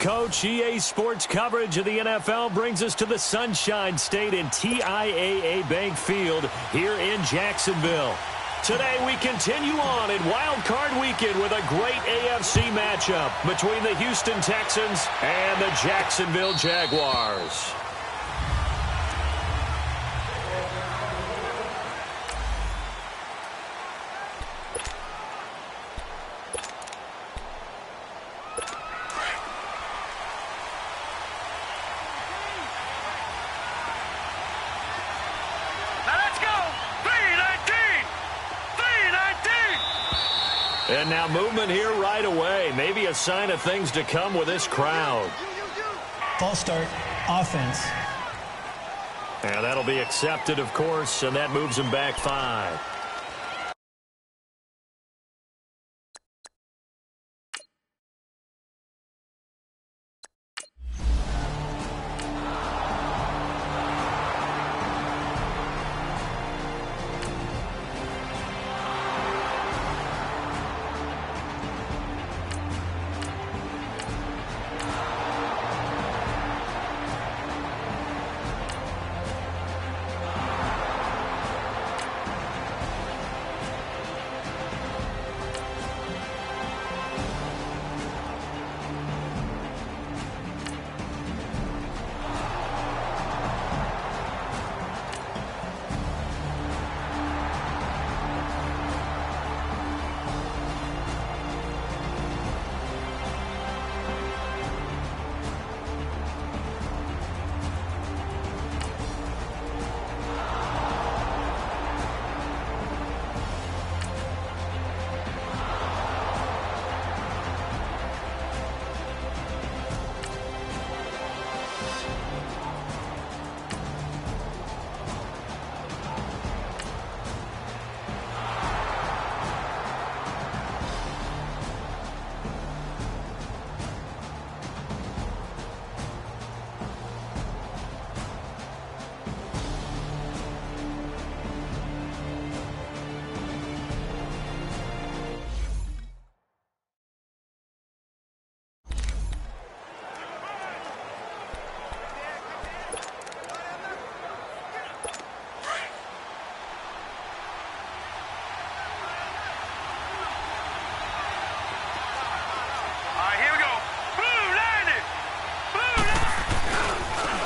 Coach. EA Sports coverage of the NFL brings us to the Sunshine State in TIAA Bank Field here in Jacksonville. Today we continue on in Wild Card Weekend with a great AFC matchup between the Houston Texans and the Jacksonville Jaguars. And now movement here right away. Maybe a sign of things to come with this crowd. False start, offense. And that'll be accepted, of course, and that moves him back 5.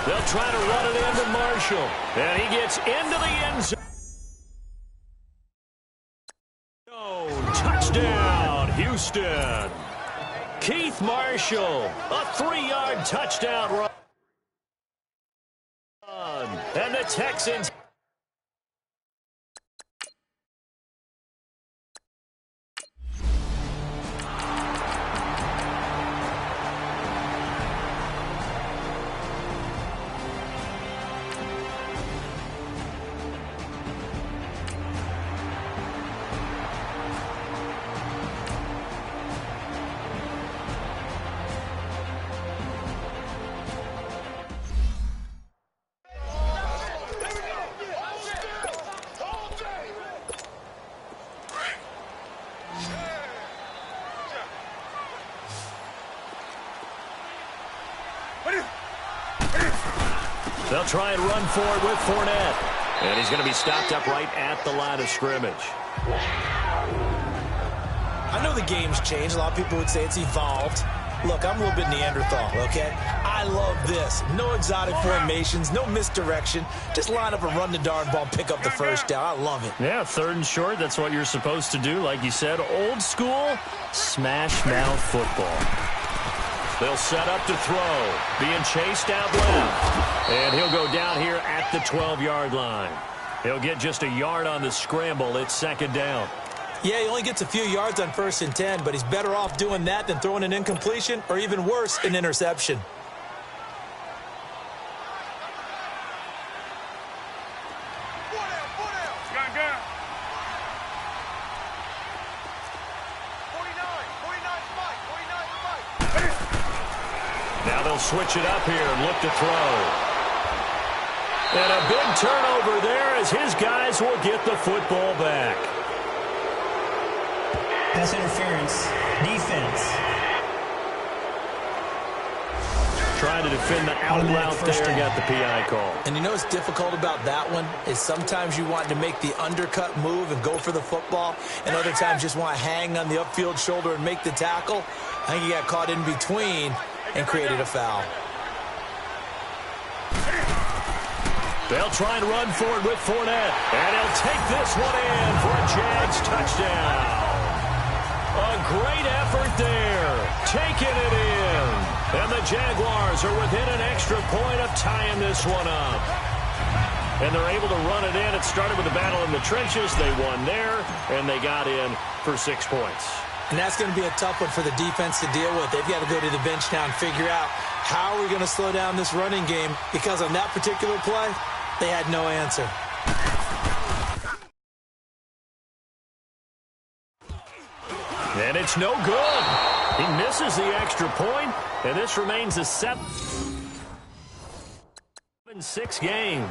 They'll try to run it into Marshall. And he gets into the end zone. Touchdown, Houston. Keith Marshall, a 3-yard touchdown run. And the Texans. They'll try and run for it with Fournette. And he's going to be stopped up right at the line of scrimmage. I know the game's changed. A lot of people would say it's evolved. Look, I'm a little bit Neanderthal, okay? I love this. No exotic formations, no misdirection. Just line up and run the darn ball, pick up the first down. I love it. Yeah, 3rd and short, that's what you're supposed to do. Like you said, old school, smash mouth football. They'll set up to throw. Being chased out left. And he'll go down here at the 12-yard line. He'll get just a yard on the scramble. It's 2nd down. Yeah, he only gets a few yards on 1st and 10, but he's better off doing that than throwing an incompletion or even worse, an interception. Now they'll switch it up here and look to throw. And a big turnover there as his guys will get the football back. Pass interference. Defense. Trying to defend the out route there, got the PI call. And you know what's difficult about that one is sometimes you want to make the undercut move and go for the football, and other times just want to hang on the upfield shoulder and make the tackle. I think he got caught in between and created a foul. They'll try and run for it with Fournette, and he'll take this one in for a Jags touchdown. A great effort there, taking it in. And the Jaguars are within an extra point of tying this one up. And they're able to run it in. It started with a battle in the trenches. They won there, and they got in for 6 points. And that's going to be a tough one for the defense to deal with. They've got to go to the bench now and figure out how are we going to slow down this running game, because on that particular play, they had no answer. And it's no good. He misses the extra point, and this remains a 7-6 game.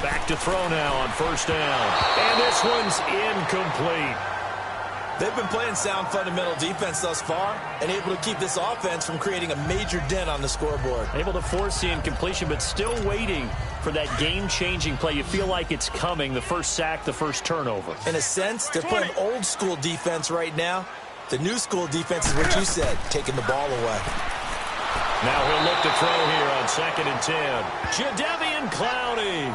Back to throw now on first down. And this one's incomplete. They've been playing sound fundamental defense thus far and able to keep this offense from creating a major dent on the scoreboard. Able to force the incompletion, but still waiting for that game-changing play. You feel like it's coming, the first sack, the first turnover. In a sense, they're playing old-school defense right now. The new school defense is what you said, taking the ball away. Now he'll look to throw here on 2nd and 10. Jadeveon Clowney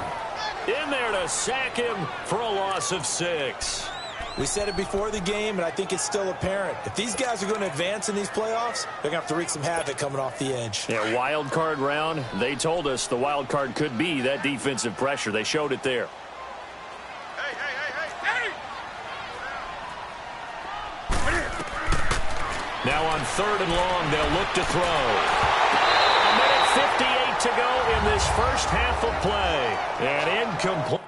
in there to sack him for a loss of 6. We said it before the game, and I think it's still apparent. If these guys are going to advance in these playoffs, they're going to have to wreak some havoc coming off the edge. Yeah, wild card round. They told us the wild card could be that defensive pressure. They showed it there. Now on 3rd and long, they'll look to throw. 1:58 to go in this first half of play. And incomplete.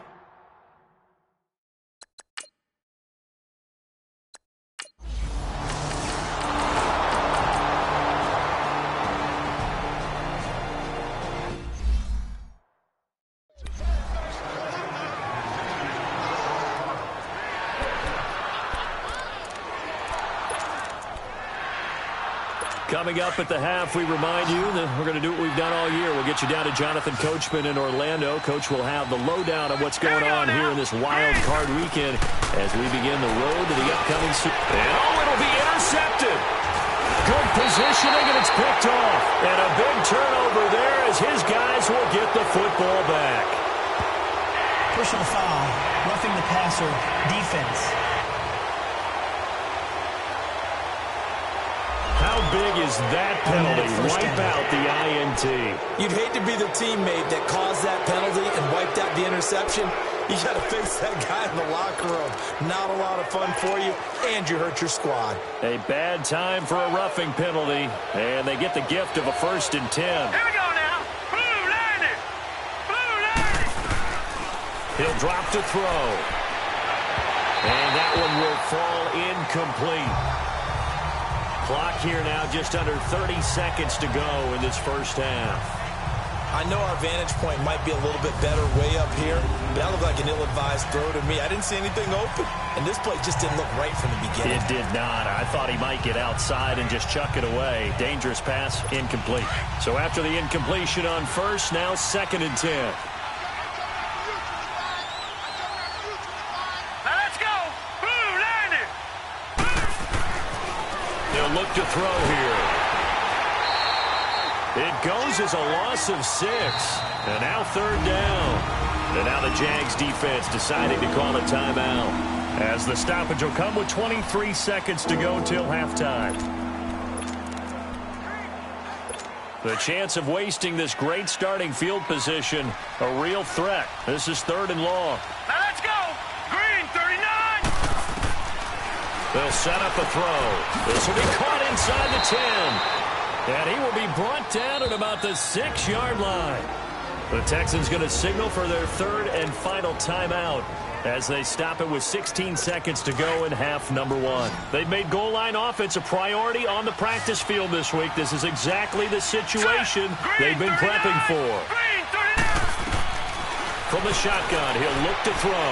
Coming up at the half, we remind you that we're going to do what we've done all year. We'll get you down to Jonathan Coachman in Orlando. Coach will have the lowdown of what's going on here in this wild card weekend as we begin the road to the upcoming Super Bowl. Oh, it'll be intercepted. Good positioning, and it's picked off. And a big turnover there as his guys will get the football back. Personal foul, roughing the passer, defense. How big is that penalty? Wipe out the INT. You'd hate to be the teammate that caused that penalty and wiped out the interception. You got to face that guy in the locker room. Not a lot of fun for you, and you hurt your squad. A bad time for a roughing penalty, and they get the gift of a 1st and 10. Here we go now. Blue landed. Blue landed. He'll drop to throw. And that one will fall incomplete. Clock here now just under 30 seconds to go in this first half. I know our vantage point might be a little bit better way up here, but that looked like an ill-advised throw to me. I didn't see anything open, and this play just didn't look right from the beginning. It did not. I thought he might get outside and just chuck it away. Dangerous pass, incomplete. So after the incompletion on first, now 2nd and 10. Look to throw here. It goes as a loss of 6. And now 3rd down. And now the Jags defense deciding to call a timeout as the stoppage will come with 23 seconds to go till halftime. The chance of wasting this great starting field position, a real threat. This is 3rd and long. Now let's go. Green, 39. They'll set up a throw. This will be caught inside the 10. And he will be brought down at about the 6-yard line. The Texans going to signal for their third and final timeout as they stop it with 16 seconds to go in half number 1. They've made goal line offense a priority on the practice field this week. This is exactly the situation they've been prepping for. From the shotgun, he'll look to throw.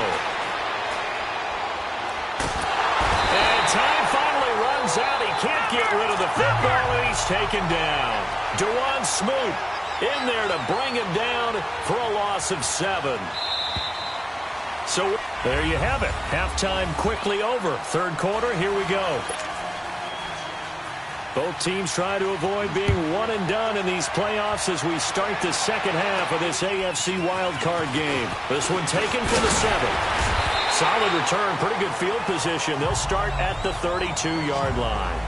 And time finally runs out. He can't get rid of the football, and he's taken down. Dewan Smoot in there to bring him down for a loss of 7. So there you have it. Halftime quickly over. Third quarter, here we go. Both teams try to avoid being one and done in these playoffs as we start the second half of this AFC wildcard game. This one taken for the 7. Solid return, pretty good field position. They'll start at the 32-yard line.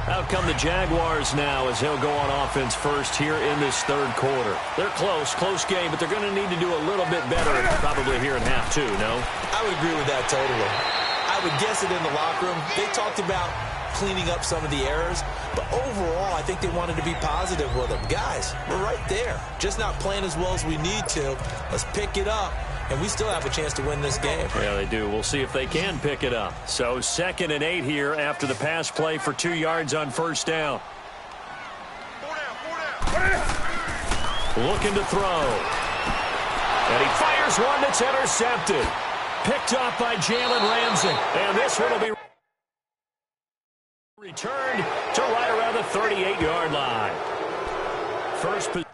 Out come the Jaguars now as they'll go on offense first here in this third quarter. They're close game, but they're going to need to do a little bit better probably here in half 2, no? I would agree with that totally. I would guess it in the locker room. They talked about cleaning up some of the errors, but overall I think they wanted to be positive with them. Guys, we're right there. Just not playing as well as we need to. Let's pick it up, and we still have a chance to win this game. Yeah, they do. We'll see if they can pick it up. So 2nd and 8 here after the pass play for 2 yards on first down. Looking to throw. And he fires one that's intercepted. Picked off by Jalen Ramsey. And this one will be returned to right around the 38-yard line. First position.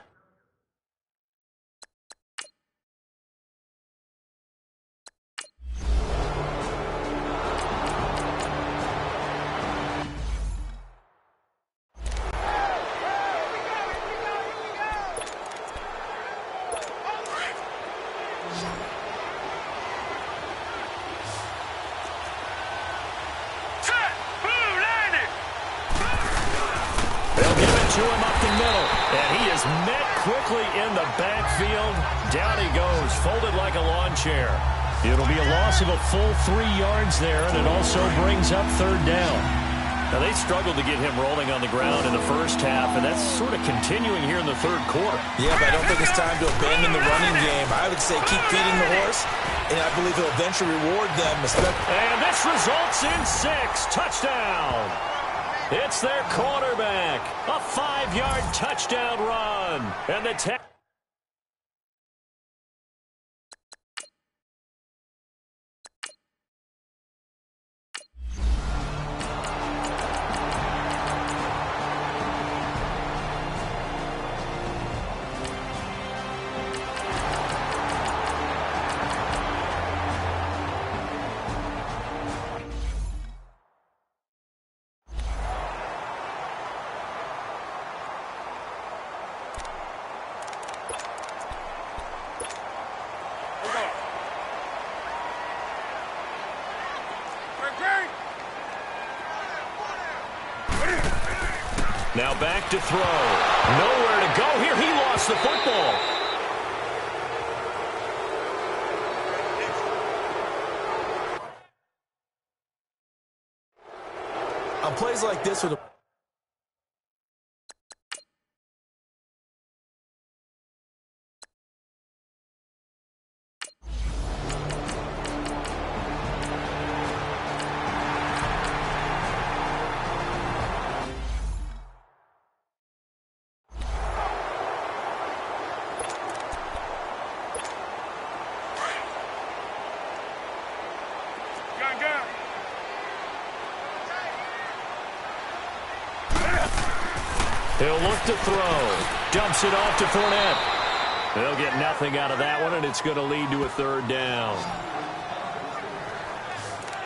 To him up the middle, and he is met quickly in the backfield. Down he goes, folded like a lawn chair. It'll be a loss of a full 3 yards there, and it also brings up third down. Now, they struggled to get him rolling on the ground in the first half, and that's sort of continuing here in the third quarter. Yeah, but I don't think it's time to abandon the running game. I would say keep feeding the horse, and I believe he'll eventually reward them. And this results in 6. Touchdown. It's their quarterback. A 5-yard touchdown run. And the Now back to throw. Nowhere to go here. He lost the football. On plays like this with a He'll look to throw. Dumps it off to Fournette. They'll get nothing out of that one, and it's going to lead to a third down.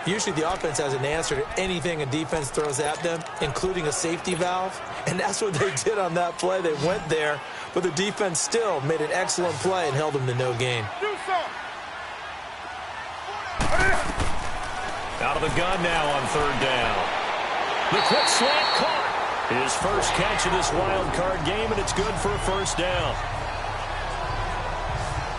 Usually the offense has an answer to anything a defense throws at them, including a safety valve. And that's what they did on that play. They went there, but the defense still made an excellent play and held them to no gain. Out of the gun now on third down. The quick slant caught. His first catch of this wild card game, and it's good for a first down.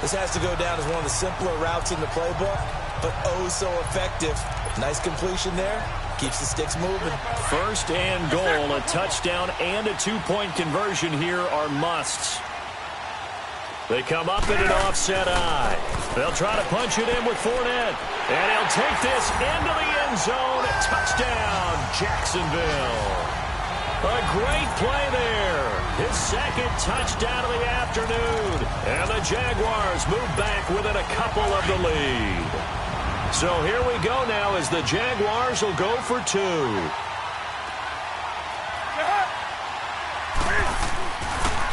This has to go down as one of the simpler routes in the playbook, but oh so effective. Nice completion there. Keeps the sticks moving. First and goal, a touchdown and a 2-point conversion here are musts. They come up in an offset eye. They'll try to punch it in with Fournette. And he'll take this into the end zone. Touchdown, Jacksonville. A great play there. His second touchdown of the afternoon. And the Jaguars move back within a couple of the lead. So here we go now as the Jaguars will go for 2.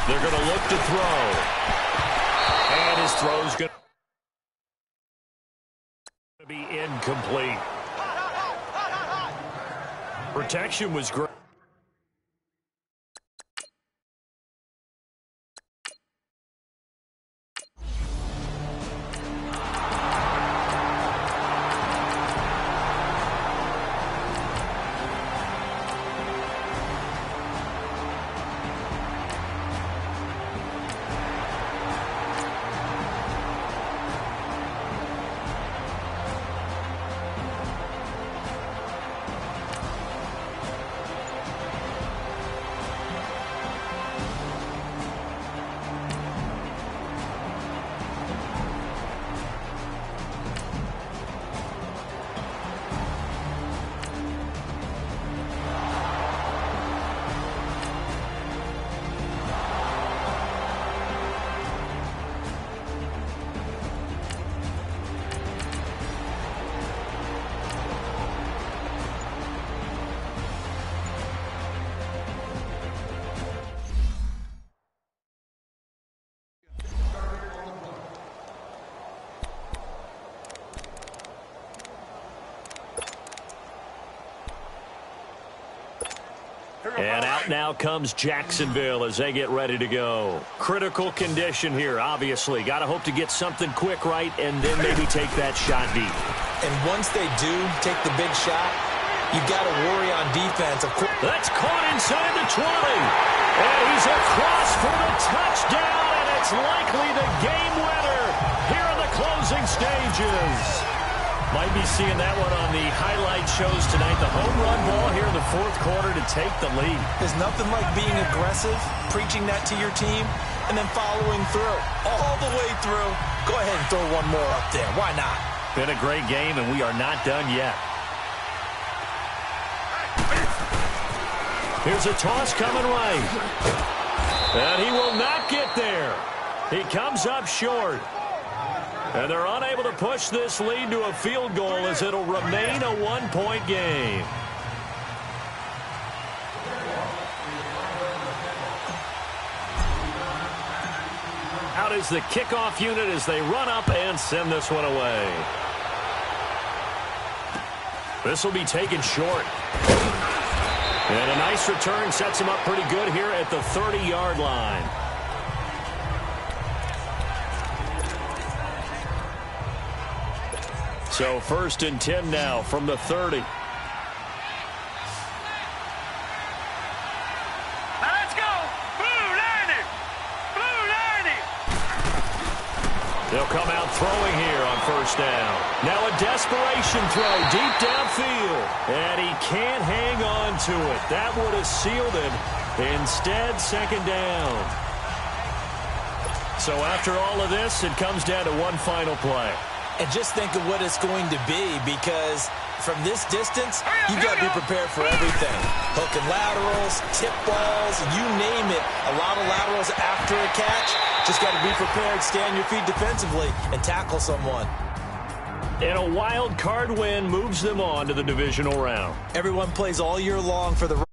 They're going to look to throw. And his throw's going to be incomplete. Protection was great. And out now comes Jacksonville as they get ready to go. Critical condition here, obviously. Got to hope to get something quick right and then maybe take that shot deep. And once they do take the big shot, you've got to worry on defense. Of course. That's caught inside the 20. And he's across for the touchdown, and it's likely the game winner here in the closing stages. Might be seeing that one on the highlight shows tonight. The home run ball here in the fourth quarter to take the lead. There's nothing like being aggressive, preaching that to your team, and then following through. All the way through. Go ahead and throw one more up there. Why not? Been a great game, and we are not done yet. Here's a toss coming right. And he will not get there. He comes up short. And they're unable to push this lead to a field goal as it'll remain a 1-point game. Out is the kickoff unit as they run up and send this one away. This will be taken short. And a nice return sets him up pretty good here at the 30-yard line. So 1st and 10 now from the 30. Now let's go. Blue 90. Blue 90. They'll come out throwing here on 1st down. Now a desperation throw deep downfield. And he can't hang on to it. That would have sealed it. Instead, 2nd down. So after all of this, it comes down to one final play. And just think of what it's going to be, because from this distance, you've got to be prepared for everything. Hook and laterals, tip balls, you name it. A lot of laterals after a catch. Just got to be prepared, stay on your feet defensively, and tackle someone. And a wild card win moves them on to the divisional round. Everyone plays all year long for the